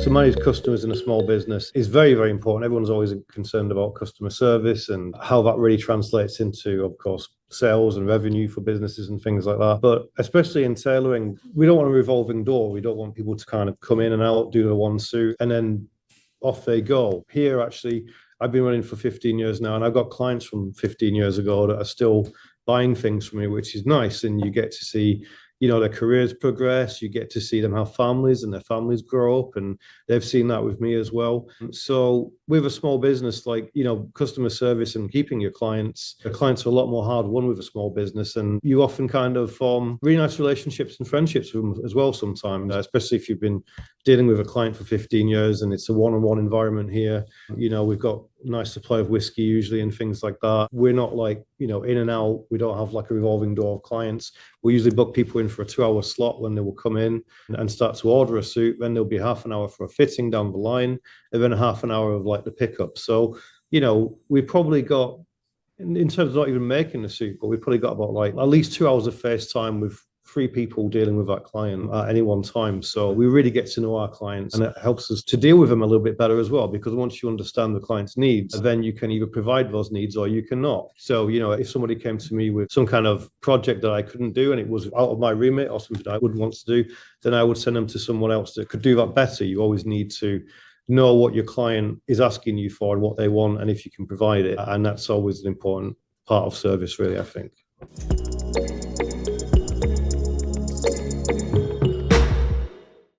To manage customers in a small business is very, very important. Everyone's always concerned about customer service and how that really translates into, of course, sales and revenue for businesses and things like that. But especially in tailoring, we don't want a revolving door. We don't want people to kind of come in and out, do the one suit, and then off they go. Here, actually, I've been running for 15 years now, and I've got clients from 15 years ago that are still buying things from me, which is nice. And you get to see, their careers progress. You get to see them have families and their families grow up, and they've seen that with me as well. So with a small business, like, customer service and keeping your clients, the clients are a lot more hard won with a small business, and you often kind of form really nice relationships and friendships with them as well sometimes, especially if you've been dealing with a client for 15 years and it's a one-on-one environment here. We've got nice supply of whiskey usually and things like that. We're not like, in and out. We don't have like a revolving door of clients. We usually book people in for a 2-hour slot when they will come in and start to order a suit. Then there'll be half an hour for a fitting down the line, and then a half an hour of like the pickup. So, we probably got, in terms of not even making the suit, but we probably got about like at least 2 hours of FaceTime with 3 people dealing with that client at any one time. So we really get to know our clients, and it helps us to deal with them a little bit better as well, because once you understand the client's needs, then you can either provide those needs or you cannot. So, if somebody came to me with some kind of project that I couldn't do and it was out of my remit or something I wouldn't want to do, then I would send them to someone else that could do that better. You always need to know what your client is asking you for and what they want, and if you can provide it. And that's always an important part of service, really, I think.